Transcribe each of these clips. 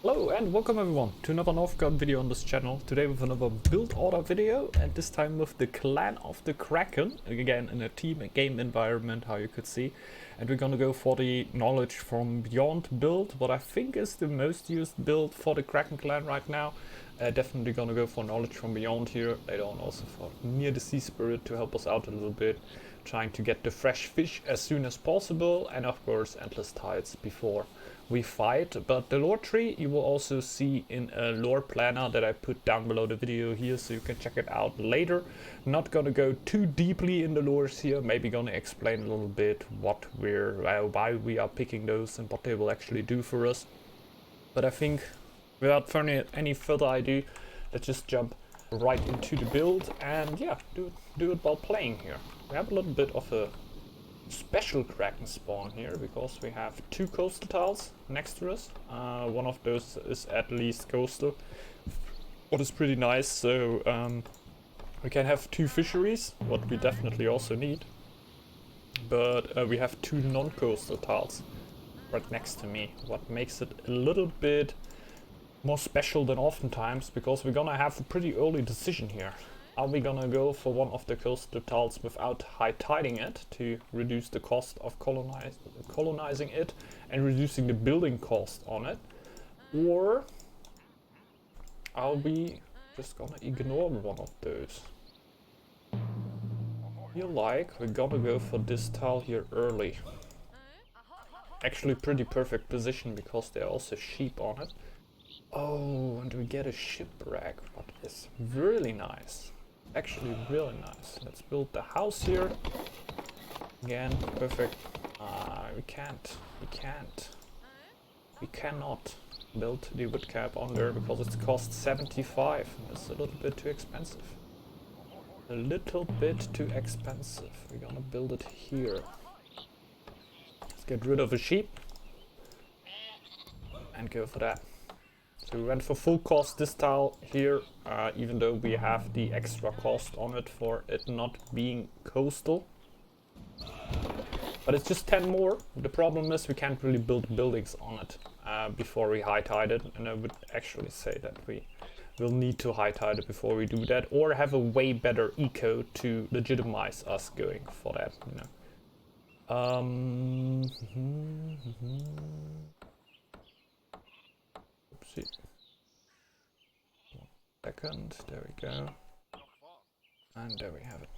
Hello and welcome everyone to another Northgard video on this channel. Today with another build order video, and this time with the clan of the Kraken, again in a team game environment, how you could see. And we're gonna go for the knowledge from beyond build, what I think is the most used build for the Kraken clan right now. Definitely gonna go for knowledge from beyond here, later on also for near the sea spirit to help us out a little bit. Trying to get the fresh fish as soon as possible, and of course endless tides before we fight. But the lore tree you will also see in a lore planner that I put down below the video here, so you can check it out later. Not gonna go too deeply in the lores here, maybe gonna explain a little bit what why we are picking those and what they will actually do for us. But I think without any further ado, let's just jump right into the build and yeah, do it while playing here. We have a little bit of a special Kraken spawn here because we have two coastal tiles next to us. One of those is at least coastal, what is pretty nice. So we can have two fisheries, what we definitely also need. But we have two non-coastal tiles right next to me, what makes it a little bit more special than oftentimes, because we're gonna have a pretty early decision here. Are we gonna go for one of the coastal tiles without high tiding it to reduce the cost of colonizing it and reducing the building cost on it? Or are we just gonna ignore one of those? I feel like we're gonna go for this tile here early. Actually pretty perfect position because there are also sheep on it. Oh, and we get a shipwreck, what is really nice. Actually really nice. Let's build the house here. Again, perfect. We cannot build the wood cap on there because it costs 75. It's a little bit too expensive. A little bit too expensive. We're gonna build it here. Let's get rid of a sheep and go for that. So we went for full cost this tile here, even though we have the extra cost on it for it not being coastal. But it's just 10 more. The problem is we can't really build buildings on it before we high tide it, and I would actually say that we will need to high tide it before we do that, or have a way better eco to legitimize us going for that, you know. Oopsie. Second, there we go. And there we have it.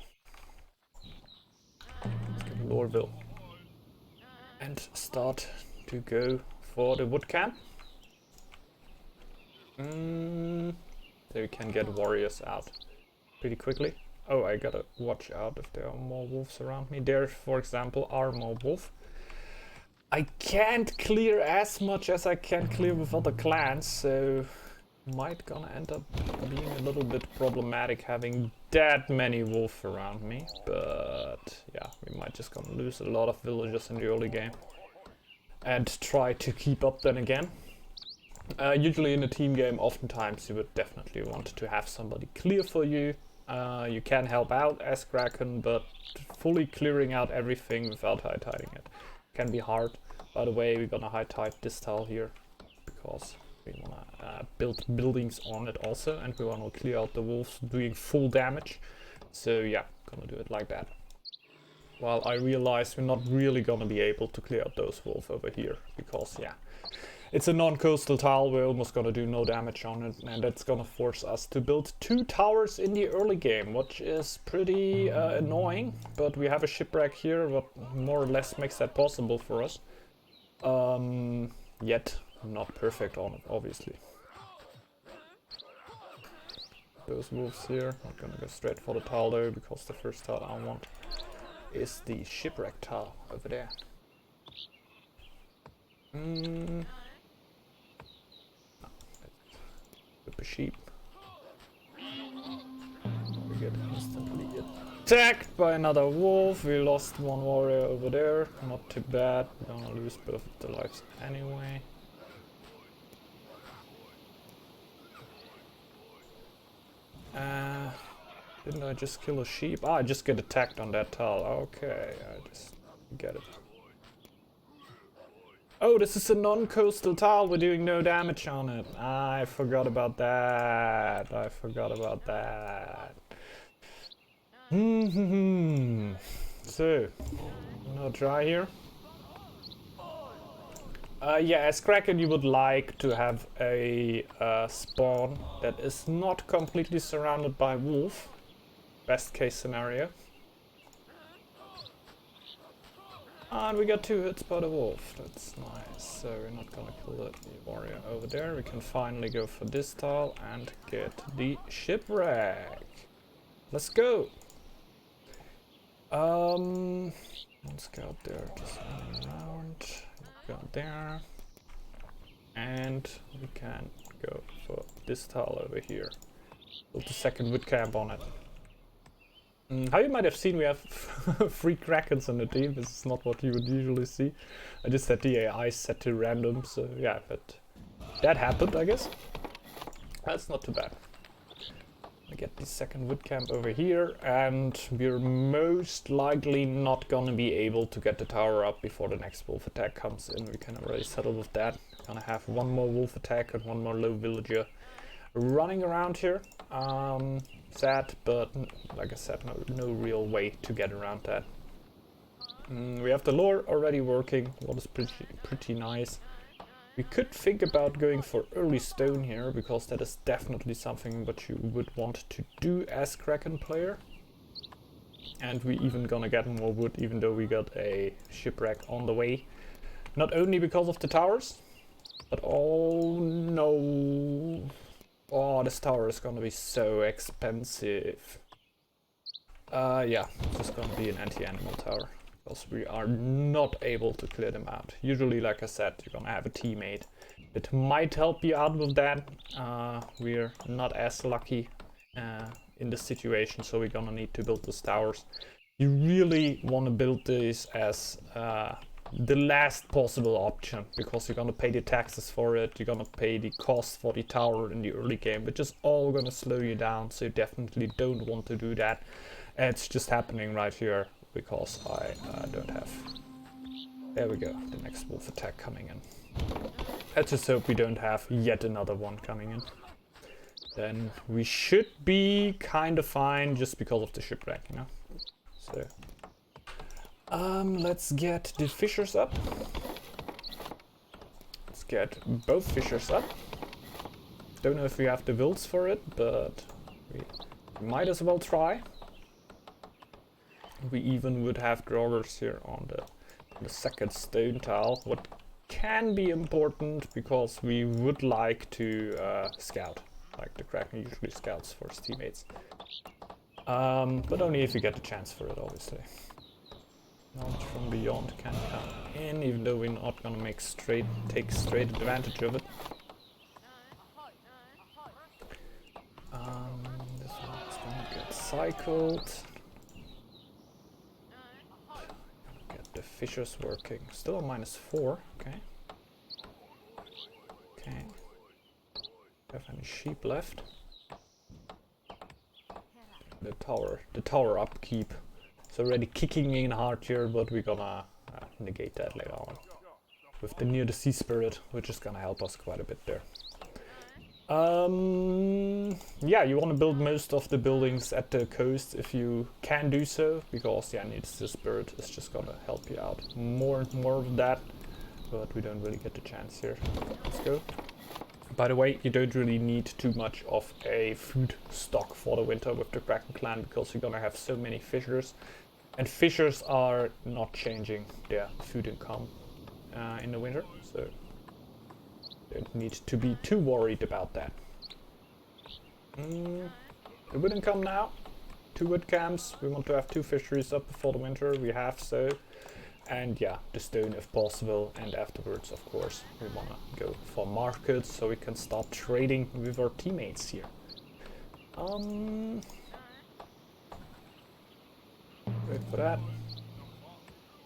Let's get Loreville. And start to go for the wood camp. So we can get warriors out pretty quickly. Oh, I gotta watch out if there are more wolves around me. There, for example, are more wolves. I can't clear as much as I can clear with other clans, so might gonna end up being a little bit problematic having that many wolves around me. But yeah, we might just gonna lose a lot of villagers in the early game and try to keep up then again. Usually in a team game, oftentimes you would definitely want to have somebody clear for you. You can help out as Kraken, but fully clearing out everything without high tiding it can be hard. By the way, we're gonna high tide this tile here because we wanna build buildings on it also, and we wanna clear out the wolves doing full damage. So yeah, gonna do it like that. While I realize we're not really gonna be able to clear out those wolves over here, because yeah, it's a non-coastal tile, we're almost gonna do no damage on it, and that's gonna force us to build 2 towers in the early game, which is pretty annoying, but we have a shipwreck here, what more or less makes that possible for us. Yet not perfect on it, obviously. Those wolves here, not gonna go straight for the tile though, because the first tile I want is the shipwreck tile over there. Whip a sheep. We get instantly attacked by another wolf. We lost one warrior over there. Not too bad. We're gonna lose both of the lives anyway. Didn't I just kill a sheep? Ah, I just get attacked on that tile. Okay, I just get it. Oh, this is a non-coastal tile. We're doing no damage on it. I forgot about that. I forgot about that. So, now try here. Yeah, as Kraken, you would like to have a spawn that is not completely surrounded by wolf. Best case scenario. And we got 2 hits by the wolf. That's nice. So we're not gonna kill the warrior over there. We can finally go for this tile and get the shipwreck. Let's go. One scout there, just running around. Go there. And we can go for this tile over here. Build the second wood camp on it. How you might have seen, we have 3 Krakens on the team. This is not what you would usually see. I just had the AI set to random, so yeah, but that happened, I guess. That's not too bad. I get the second wood camp over here, and we're most likely not gonna be able to get the tower up before the next wolf attack comes in. We can already settle with that. Gonna have 1 more wolf attack and 1 more low villager running around here. Sad, but like I said, no real way to get around that. We have the lore already working, what is pretty nice. We could think about going for early stone here, because that is definitely something that you would want to do as Kraken player. And we even gonna get more wood, even though we got a shipwreck on the way. Not only because of the towers, but oh no. Oh, this tower is gonna be so expensive. Yeah, it's just gonna be an anti-animal tower, because we are not able to clear them out. Usually, like I said, you're gonna have a teammate that might help you out with that. We're not as lucky in this situation, so we're gonna need to build these towers. You really want to build this as the last possible option, because you're gonna pay the taxes for it, you're gonna pay the cost for the tower in the early game, which is all gonna slow you down, so you definitely don't want to do that. It's just happening right here because I don't have... There we go, the next wolf attack coming in. Let's just hope we don't have yet another one coming in. Then we should be kind of fine, just because of the shipwreck, you know? So... let's get the fishers up. Let's get both fishers up. Don't know if we have the wilds for it, but we might as well try. We even would have growlers here on the second stone tile, what can be important because we would like to scout, like the Kraken usually scouts for his teammates. But only if you get the chance for it, obviously. Knowledge from beyond can come in, even though we're not gonna take straight advantage of it. This one's gonna get cycled. Get the fishers working. Still a -4, okay. Okay. Have any sheep left? The tower upkeep. It's already kicking in hard here, but we're gonna negate that later on. With the near the sea spirit, which is gonna help us quite a bit there. Yeah, you want to build most of the buildings at the coast if you can do so, because yeah, near the sea spirit is just gonna help you out more and more of that, but we don't really get the chance here. Let's go. By the way, you don't really need too much of a food stock for the winter with the Kraken clan, because you're gonna have so many fishers. And fishers are not changing their food income in the winter, so don't need to be too worried about that. The wood income now. 2 wood camps. We want to have 2 fisheries up before the winter. We have so. And yeah, the stone if possible. And afterwards, of course, we want to go for markets so we can start trading with our teammates here. Wait for that.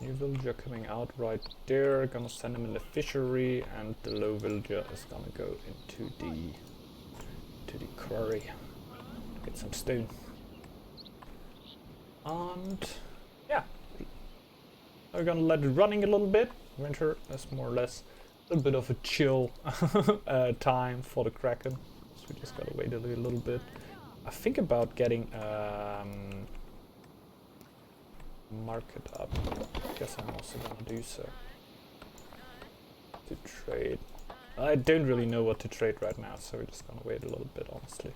New villager coming out right there. Gonna send him in the fishery, and the low villager is gonna go into the quarry. Get some stone. And yeah, we're gonna let it running a little bit. winter is more or less a bit of a chill time for the Kraken. So we just gotta wait a little bit. I think about getting market up. Guess I'm also gonna do so. To trade. I don't really know what to trade right now, so we're just gonna wait a little bit, honestly.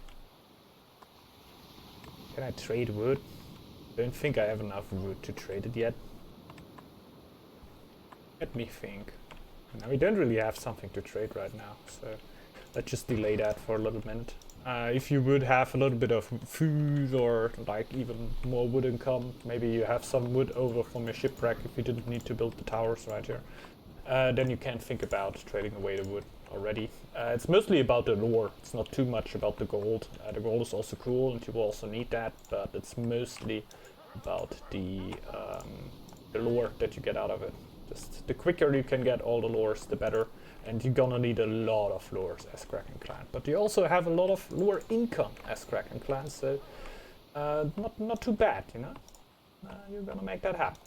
Can I trade wood? Don't think I have enough wood to trade it yet. Let me think. Now we don't really have something to trade right now, so let's just delay that for a little minute. If you would have a little bit of food or like even more wood income, maybe you have some wood over from your shipwreck if you didn't need to build the towers right here, then you can think about trading away the wood already. It's mostly about the lore, it's not too much about the gold. The gold is also cool and you will also need that, but it's mostly about the lore that you get out of it. Just the quicker you can get all the lores, the better. And you're gonna need a lot of lures as Kraken Clan. But you also have a lot of lure income as Kraken Clan, so not too bad, you know? You're gonna make that happen.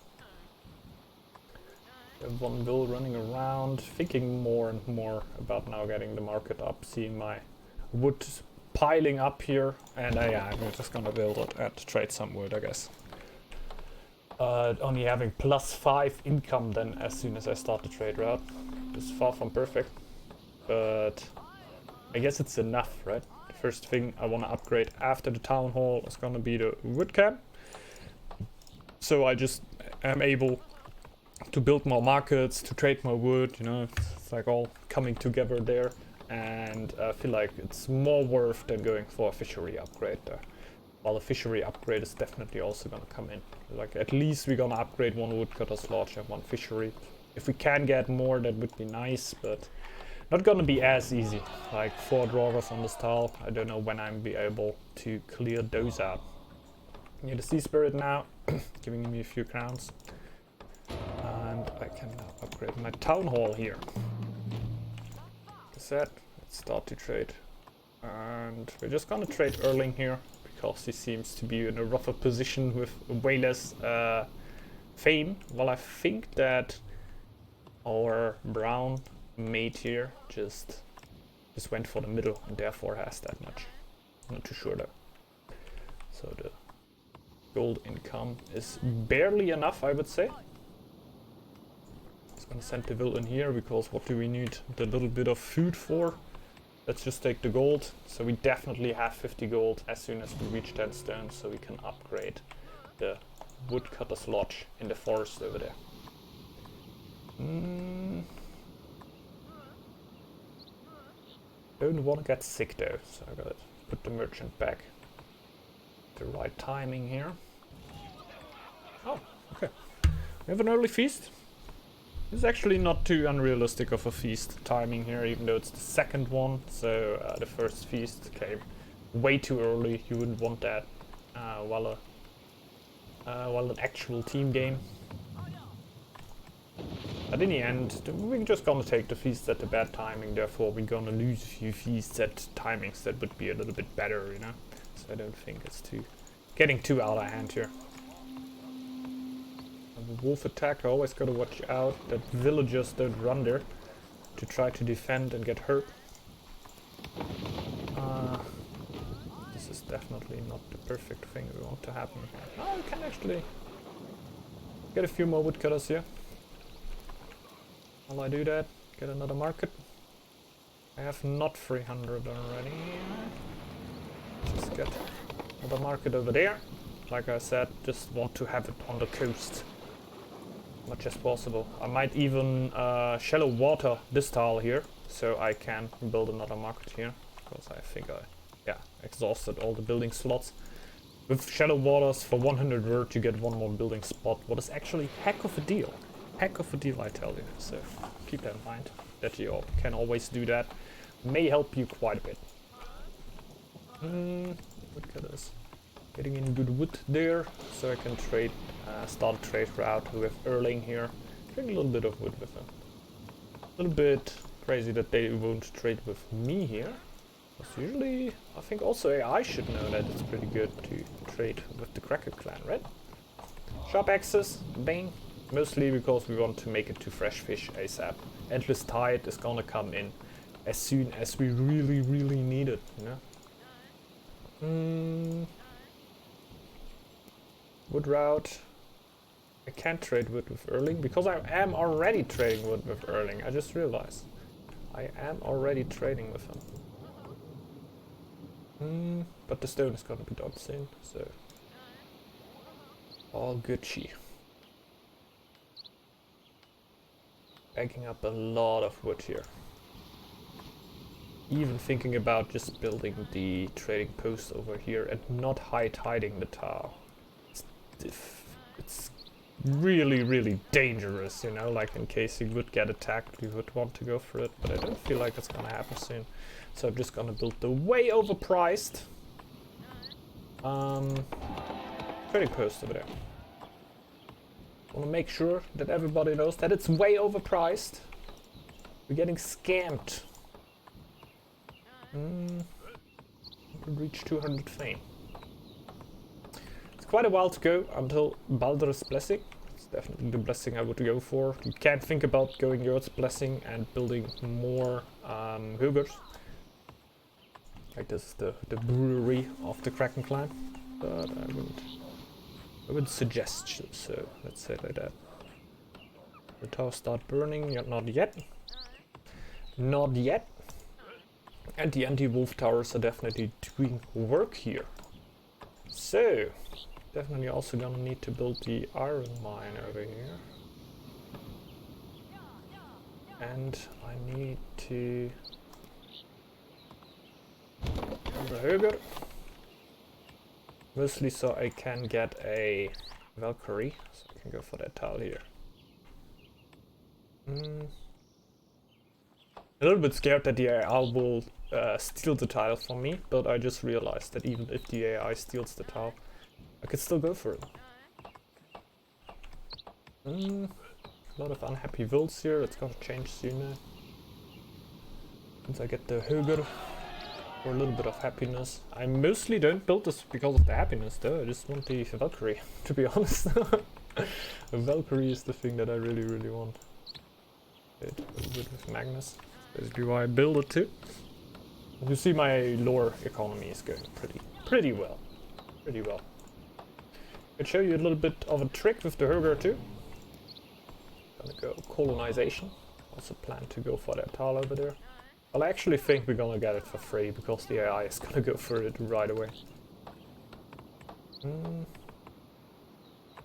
Have one bill running around, thinking more and more about now getting the market up, seeing my wood piling up here, and yeah, I'm just gonna build it and trade some wood, I guess. Only having +5 income then as soon as I start the trade route. It's far from perfect, but I guess it's enough, right? The first thing I want to upgrade after the town hall is gonna be the wood camp. So I just am able to build more markets, to trade more wood, you know, it's like all coming together there, and I feel like it's more worth than going for a fishery upgrade there. While a fishery upgrade is definitely also gonna come in. Like at least we're gonna upgrade one woodcutter's lodge and one fishery. If we can get more, that would be nice, but not gonna be as easy. Like 4 drawers on this tile, I don't know when I'm be able to clear those out. Near the sea spirit now, giving me a few crowns. And I can now upgrade my town hall here. That's it. Let's start to trade. And we're just gonna trade Erling here, because he seems to be in a rougher position with way less fame. Well, I think that our brown mate here just went for the middle and therefore has that much. I'm not too sure though. So the gold income is barely enough, I would say. Just gonna send the will in here, because what do we need the little bit of food for? Let's just take the gold. So we definitely have 50 gold as soon as we reach 10 stone, so we can upgrade the woodcutter's lodge in the forest over there. Don't want to get sick though, so I gotta put the merchant back. The right timing here. Oh, okay. We have an early feast. It's actually not too unrealistic of a feast timing here, even though it's the second one. So the first feast came way too early. You wouldn't want that while an actual team game. But in the end, we're just gonna take the feasts at the bad timing. Therefore, we're gonna lose a few feasts at timings that would be a little bit better, you know. So I don't think it's getting too out of hand here. The wolf attack, I always gotta watch out that villagers don't run there to try to defend and get hurt. This is definitely not the perfect thing we want to happen. Oh, we can actually get a few more woodcutters here. While I do that, get another market. I have not 300 already. Just get another market over there. Like I said, just want to have it on the coast much as possible. I might even shallow water this tile here, so I can build another market here, because I think I exhausted all the building slots. With shallow waters for 100 word you get one more building spot, what is actually heck of a deal. Heck of a deal, I tell you. So keep that in mind, that you all can always do that. May help you quite a bit. Woodcutters. Getting in good wood there, so I can trade, start a trade route with Erling here. Bring a little bit of wood with him. A little bit crazy that they won't trade with me here. Because usually, I think also AI should know that it's pretty good to trade with the Kraken clan, right? Sharp axes, bang. Mostly because we want to make it to fresh fish ASAP. Endless tide is gonna come in as soon as we really need it, you know? Wood route. I can't trade wood with Erling because I am already trading wood with Erling. I just realized. I am already trading with him. But the stone is gonna be done soon, so all Gucci. Bagging up a lot of wood here. Even thinking about just building the trading post over here and not high-tiding the tower. It's really dangerous, you know, like in case he would get attacked, we would want to go for it, but I don't feel like it's gonna happen soon. So I'm just gonna build the way overpriced trading post over there. Want to make sure that everybody knows that it's way overpriced. We're getting scammed. Could reach 200 fame. It's quite a while to go until Baldur's Blessing. It's definitely the blessing I would go for. You can't think about going Yord's Blessing and building more Hugers. Like this is the brewery of the Kraken clan. But I would suggest so. Let's say it like that. The towers start burning. Not yet. Not yet. And the anti-wolf towers are definitely doing work here. So, definitely also gonna need to build the iron mine over here. And I need to build a Höger. Mostly so I can get a Valkyrie, so I can go for that tile here. A little bit scared that the AI will steal the tile from me, but I just realized that even if the AI steals the tile, I could still go for it. A lot of unhappy wilds here, it's gonna change soon. Once I get the Höger for a little bit of happiness. I mostly don't build this because of the happiness though, I just want the Valkyrie, to be honest. The Valkyrie is the thing that I really want. A little bit with Magnus. Basically why I build it too. You see my lore economy is going pretty well. Pretty well. I'll show you a little bit of a trick with the Höger too. Gonna go colonization. Also plan to go for that tile over there. I actually think we're gonna get it for free because the AI is gonna go for it right away.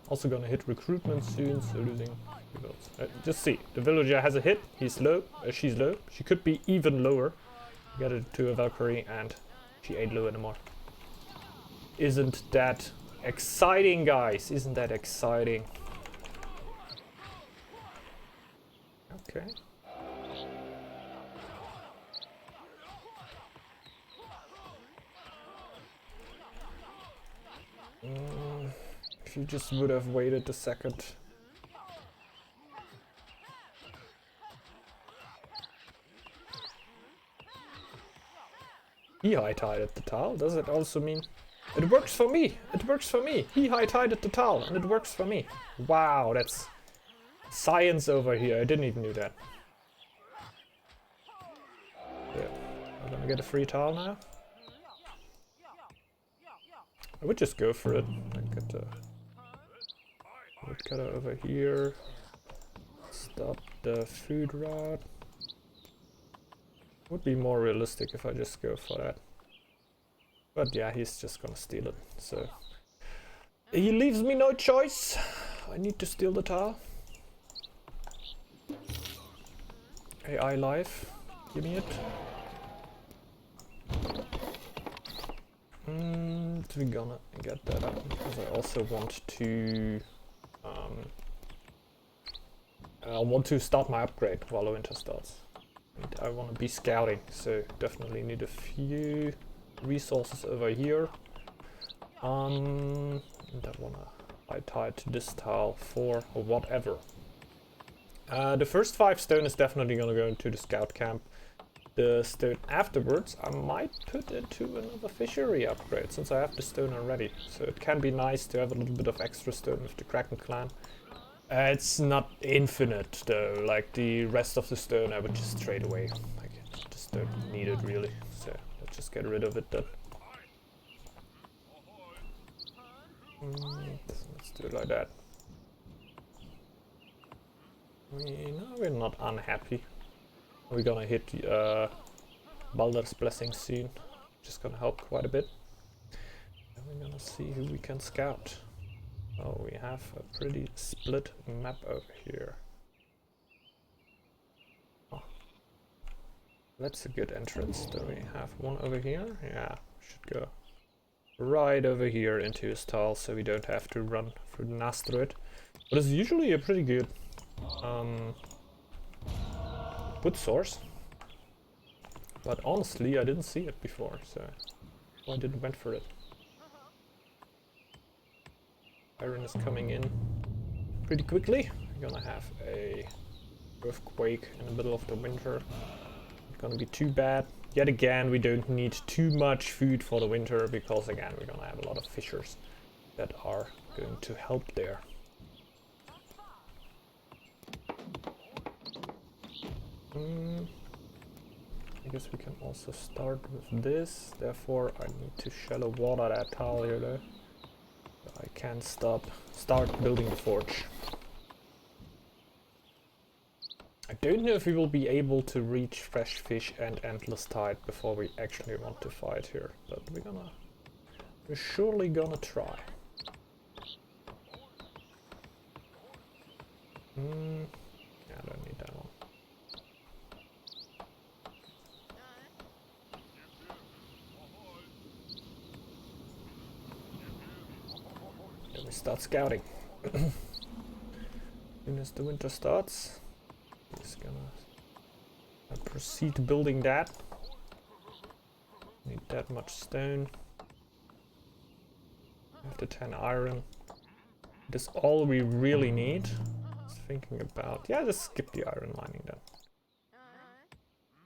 Also gonna hit recruitment soon, so losing. Just see, the villager has a hit, he's low, she's low, she could be even lower. Get it to a Valkyrie and she ain't low anymore. Isn't that exciting, guys? Isn't that exciting? Okay. If you just would have waited a second. He high-tided the tile. Does it also mean... It works for me! It works for me! He high-tided the tile and it works for me. Wow, that's science over here. I didn't even know that. Yeah. I'm gonna get a free tile now. I would just go for it. I get the woodcutter over here. Stop the food rod. Would be more realistic if I just go for that. But yeah, he's just gonna steal it, so... He leaves me no choice! I need to steal the tile. AI life, give me it. We're gonna get that up, because I also want to... I want to start my upgrade while the winter starts. And I want to be scouting, so definitely need a few resources over here. And I want to tie it to this tile for whatever. The first 5 stone is definitely going to go into the scout camp. The stone afterwards I might put into another fishery upgrade, since I have the stone already. So it can be nice to have a little bit of extra stone with the Kraken clan. It's not infinite though, like the rest of the stone I would just trade away. Like, I just don't need it really, so let's just get rid of it then. Let's do it like that. No, we're not unhappy. We're gonna hit Baldur's Blessing soon, which is gonna help quite a bit. And we're gonna see who we can scout. Oh, we have a pretty split map over here. Oh. That's a good entrance. Do we have one over here? Yeah, should go right over here into his tile so we don't have to run through the Nastrud. But it's usually a pretty good wood source. But honestly, I didn't see it before, so I didn't went for it. Iron is coming in pretty quickly. We're gonna have a earthquake in the middle of the winter. Not gonna be too bad. Yet again, we don't need too much food for the winter because again, we're gonna have a lot of fishers that are going to help there. I guess we can also start with this. Therefore, I need to shallow water that tile here though. I can't start building the forge. I don't know if we will be able to reach fresh fish and endless tide before we actually want to fight here, but we're surely gonna try. Yeah, I don't need that one. Then we start scouting. As soon as the winter starts, just gonna proceed building that. Need that much stone. Have the 10 iron. This all we really need. Just thinking about, yeah, just skip the iron mining then,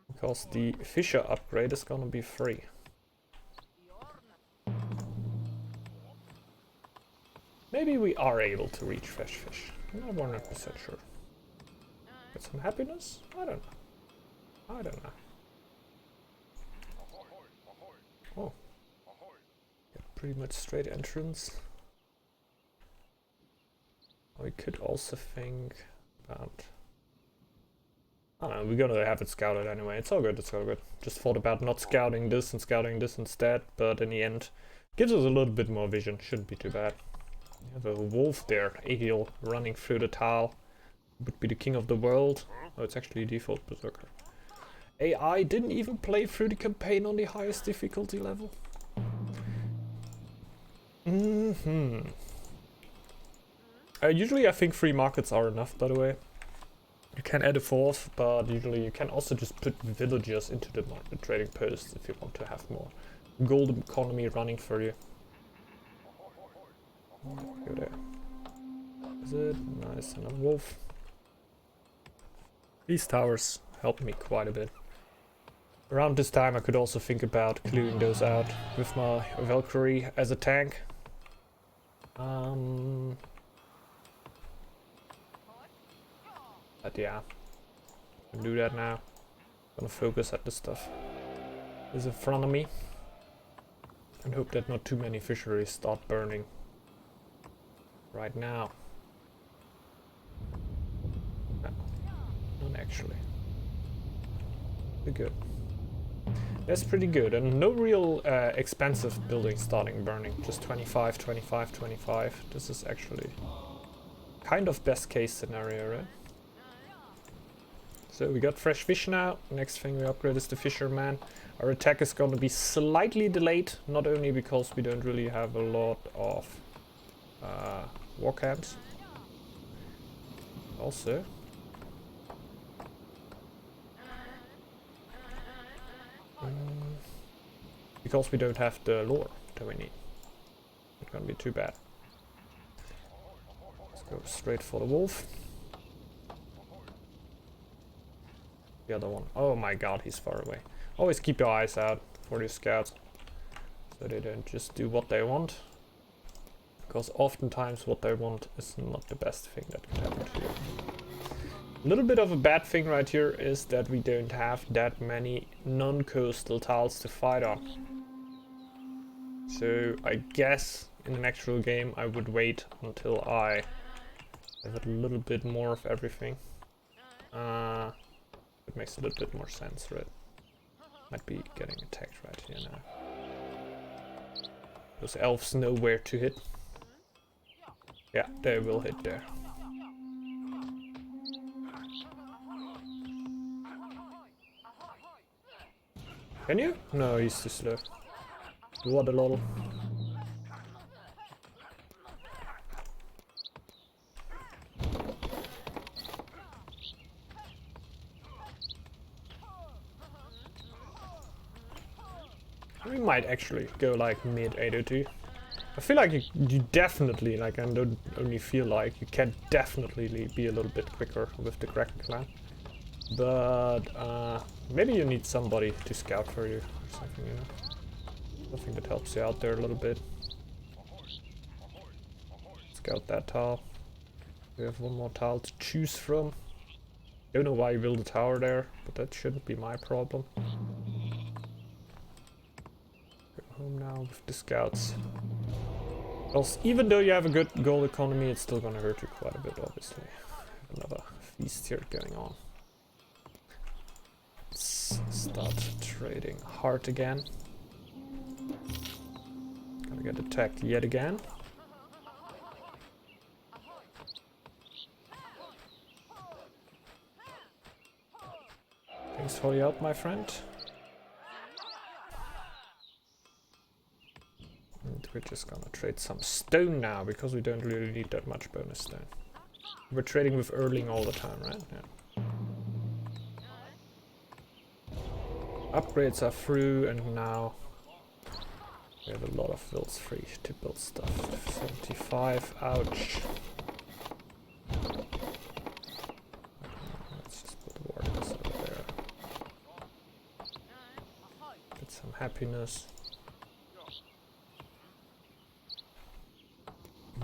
because the fisher upgrade is gonna be free. Maybe we are able to reach fresh fish. I'm not 100% sure. Get some happiness? I don't know. I don't know. Oh. Yeah, pretty much straight entrance. We could also think about... I don't know, we're gonna have it scouted anyway. It's all good, it's all good. Just thought about not scouting this and scouting this instead, but in the end, gives us a little bit more vision. Shouldn't be too bad. We have a wolf there, Ahil, running through the tile. Would be the king of the world. Oh, it's actually a default berserker. AI didn't even play through the campaign on the highest difficulty level. Usually I think 3 markets are enough, by the way. You can add a 4th, but usually you can also just put villagers into the market trading posts if you want to have more gold economy running for you. Go there. Is it? Nice, and a wolf. These towers help me quite a bit. Around this time I could also think about clearing those out with my Valkyrie as a tank. But yeah, I can do that now. I'm gonna focus at the stuff is in front of me and hope that not too many fisheries start burning right now. No, not actually. Pretty good. That's pretty good, and no real expensive buildings starting burning. Just 25, 25, 25. This is actually kind of best case scenario, right? So we got fresh fish now. Next thing we upgrade is the fisherman. Our attack is going to be slightly delayed, not only because we don't really have a lot of war camps. Also, because we don't have the lore that we need. Not gonna be too bad. Let's go straight for the wolf. The other one. Oh my god, he's far away. Always keep your eyes out for these scouts, so they don't just do what they want. because oftentimes what they want is not the best thing that could happen to you. A little bit of a bad thing right here is that we don't have that many non-coastal tiles to fight on. So I guess in an actual game I would wait until I have a little bit more of everything. It makes a little bit more sense, right? Might be getting attacked right here now. Those elves know where to hit. Yeah, they will hit there. Can you? No, he's too slow. What a lol. We might actually go like mid 802. I feel like you definitely, like, I don't only feel like, you can definitely be a little bit quicker with the Kraken clan. But maybe you need somebody to scout for you or something, you know. Something that helps you out there a little bit. Scout that tile. We have one more tile to choose from. Don't know why you built a tower there, but that shouldn't be my problem. Go home now with the scouts. Else, even though you have a good gold economy, it's still gonna hurt you quite a bit, obviously. Another feast here going on. Let's start trading hard again. Gonna get attacked yet again. Thanks for the help, my friend. And we're just gonna trade some stone now, because we don't really need that much bonus stone. We're trading with Erling all the time, right? Yeah. Upgrades are through, and now we have a lot of builds free to build stuff. 75, ouch. Let's just put wardens over there. Get some happiness.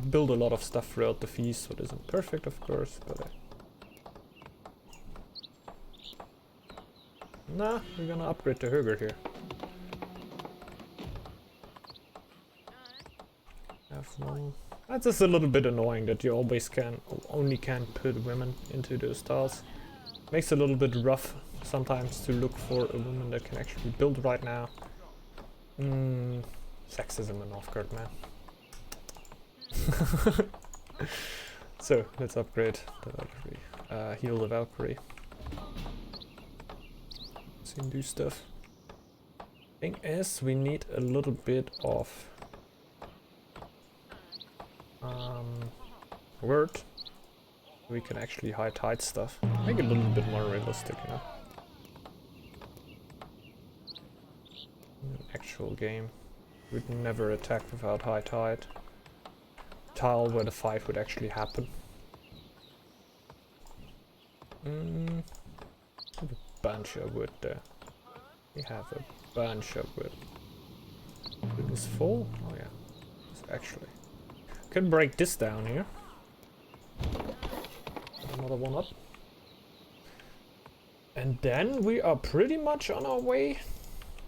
Build a lot of stuff throughout the feast, so it isn't perfect, of course, but nah, we're gonna upgrade the Hugger here. Have one. That's just a little bit annoying that you only can put women into those tiles. Makes it a little bit rough sometimes to look for a woman that can actually build right now. Sexism in Northgard, man. So let's upgrade the Valkyrie. Heal the Valkyrie. See him do stuff. Thing is, we need a little bit of word. We can actually hide stuff. Make it a little bit more realistic, you know. In an actual game, we'd never attack without high tide. Tile where the fight would actually happen. Have a bunch of wood there. We have a bunch of wood. It was full? Oh yeah. It's actually. Can break this down here. Another one up. And then we are pretty much on our way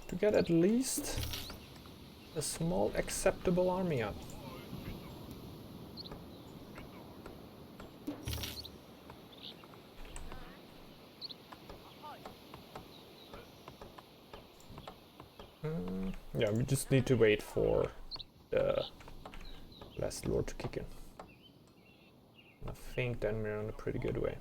to get at least a small acceptable army up. Yeah, we just need to wait for the last lord to kick in. I think then we're on a pretty good way.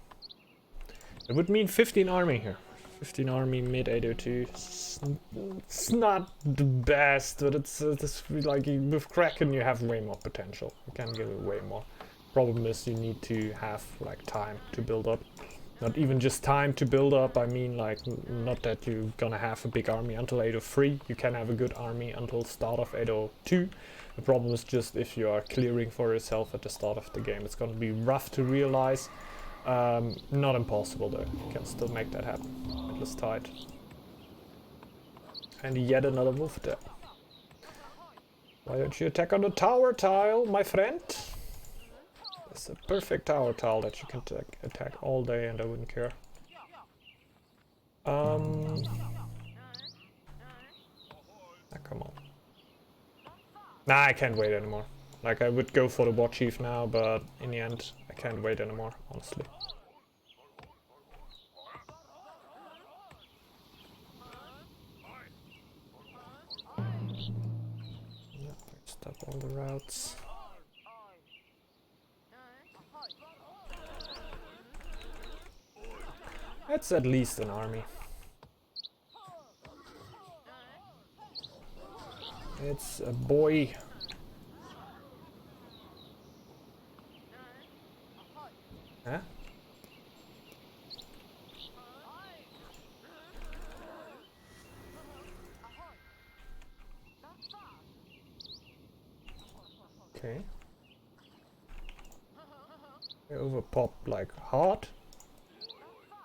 It would mean 15 army here. 15 army mid 802. It's not the best, but it's like with Kraken you have way more potential. You can give it way more. Problem is you need to have like time to build up. Not even just time to build up, I mean like not that you're gonna have a big army until 803. You can have a good army until start of 802. The problem is just if you are clearing for yourself at the start of the game. It's gonna be rough to realize. Not impossible though. You can still make that happen. Endless Tide. And yet another wolf there. Why don't you attack on the tower tile, my friend? It's a perfect tower tile that you can attack all day and I wouldn't care. Come on. Nah, I can't wait anymore. Like, I would go for the war chief now, but in the end, I can't wait anymore, honestly. Yeah, stop all the routes. That's at least an army. It's a boy. Huh? Okay. They overpop like hard.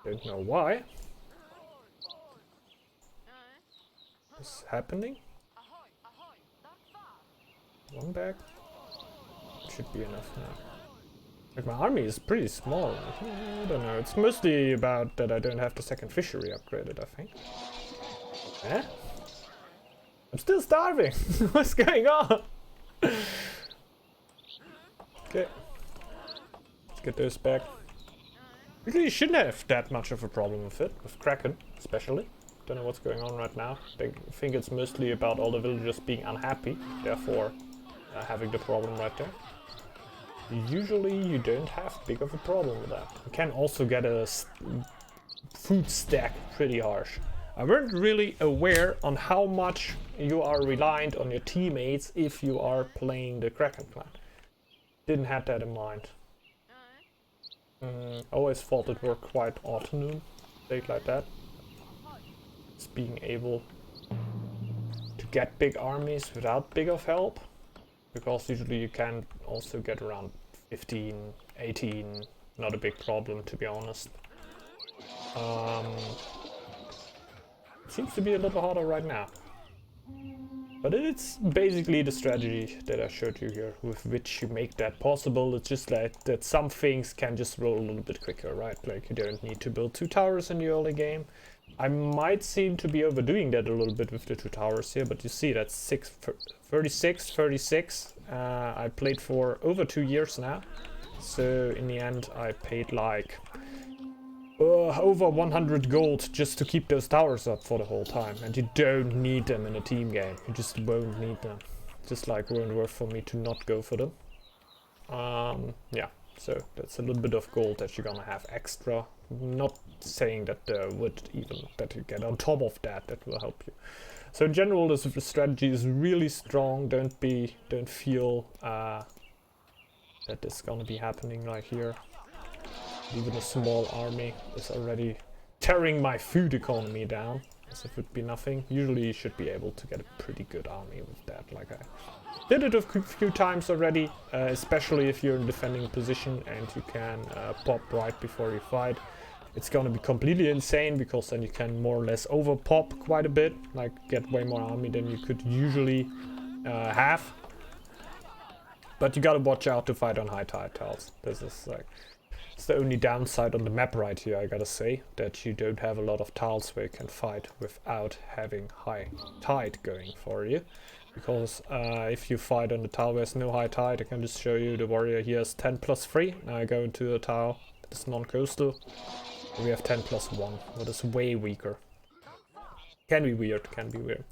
Don't know why. What's happening? One back. Should be enough now. Like, my army is pretty small. I don't know. It's mostly about that I don't have the second fishery upgraded, I think. Eh? I'm still starving! What's going on? Okay. Let's get those back. Really shouldn't have that much of a problem with it, with Kraken, especially. Don't know what's going on right now. I think it's mostly about all the villagers being unhappy, therefore having the problem right there. Usually you don't have big of a problem with that. You can also get a food stack pretty harsh. I weren't really aware on how much you are reliant on your teammates if you are playing the Kraken clan. Didn't have that in mind. Always thought it were quite autonomous, things like that. Just being able to get big armies without big of help. Because usually you can also get around 15, 18, not a big problem to be honest. Seems to be a little harder right now. But it's basically the strategy that I showed you here, with which you make that possible. It's just like that some things can just roll a little bit quicker, right? Like you don't need to build 2 towers in the early game. I might seem to be overdoing that a little bit with the 2 towers here, but you see that's 36. I played for over 2 years now, so in the end I paid like over 100 gold just to keep those towers up for the whole time, and you don't need them in a team game. You just won't need them. Just like weren't worth for me to not go for them. Yeah, so that's a little bit of gold that you're gonna have extra. Not saying that would even that you get on top of that will help you. So in general, this strategy is really strong. Don't feel that it's gonna be happening like here. Even a small army is already tearing my food economy down, as if it would be nothing. Usually you should be able to get a pretty good army with that. Like I did it a few times already, especially if you're in defending position and you can pop right before you fight. It's gonna be completely insane, because then you can more or less over pop quite a bit, like get way more army than you could usually have. But you gotta watch out to fight on high tide tiles. This is like, it's the only downside on the map right here, I gotta say, that you don't have a lot of tiles where you can fight without having high tide going for you. Because if you fight on the tile where there's no high tide, I can just show you the warrior here has 10+3. Now I go into a tile that's non-coastal. We have 10+1, what is way weaker. Can be weird, can be weird.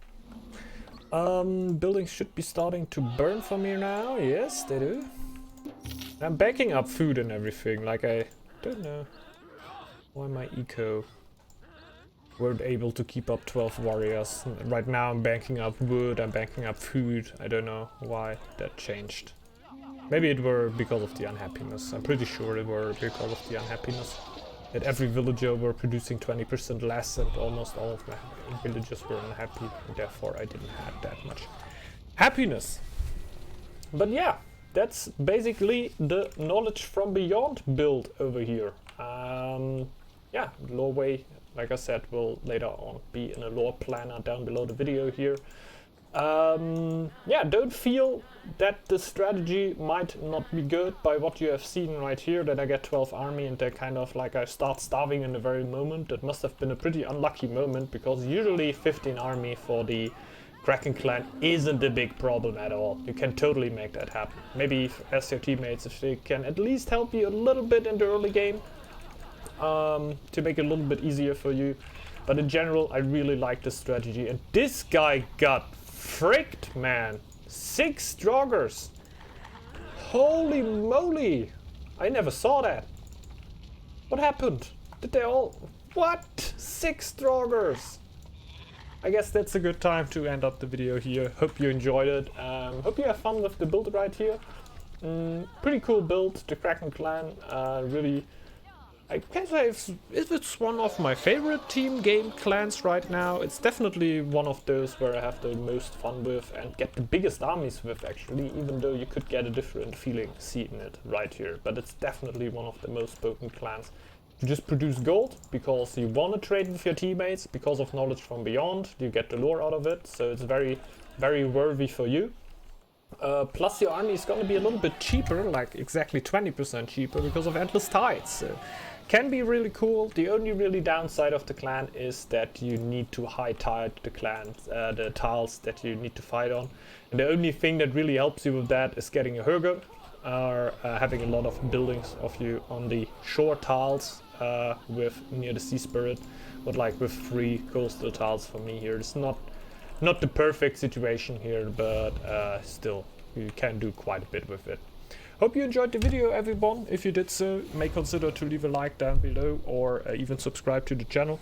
Buildings should be starting to burn for me now. Yes, they do. I'm backing up food and everything, like I don't know why my eco weren't able to keep up 12 warriors. Right now I'm banking up wood, I'm banking up food. I don't know why that changed. Maybe it were because of the unhappiness. I'm pretty sure it were because of the unhappiness. That every villager were producing 20% less and almost all of my villagers were unhappy. And therefore I didn't have that much happiness. But yeah, that's basically the knowledge from beyond build over here. Yeah, loreway, like I said, will later on be in a lore planner down below the video here. Yeah, don't feel that the strategy might not be good by what you have seen right here, that I get 12 army and they kind of like I start starving in the very moment. That must have been a pretty unlucky moment, because usually 15 army for the Kraken clan isn't a big problem at all. You can totally make that happen. Maybe ask your teammates if they can at least help you a little bit in the early game, to make it a little bit easier for you. But in general, I really like this strategy. And this guy got fricked, man. 6 Draugrs. Holy moly. I never saw that. What happened? Did they all... What? 6 Draugrs. I guess that's a good time to end up the video here. Hope you enjoyed it. Hope you have fun with the build right here. Pretty cool build, the Kraken clan. Really... I can say if it's one of my favorite team game clans right now. It's definitely one of those where I have the most fun with and get the biggest armies with, actually, even though you could get a different feeling seeing it right here. But it's definitely one of the most potent clans. You just produce gold because you want to trade with your teammates, because of knowledge from beyond. You get the lore out of it, so it's very, very worthy for you. Plus your army is going to be a little bit cheaper, like exactly 20% cheaper, because of endless tides. So can be really cool. The only really downside of the clan is that you need to high tide the tiles that you need to fight on. And the only thing that really helps you with that is getting a Herger, or having a lot of buildings of you on the shore tiles with near the sea spirit, but like with 3 coastal tiles for me here. It's not the perfect situation here, but still, you can do quite a bit with it. Hope you enjoyed the video, everyone. If you did so, may consider to leave a like down below, or even subscribe to the channel.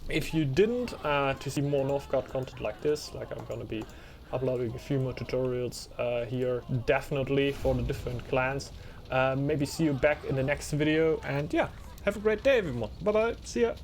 If you didn't, to see more Northgard content like this, like I'm gonna be uploading a few more tutorials here, definitely for the different clans. Maybe see you back in the next video, and yeah, have a great day, everyone. Bye bye, see ya.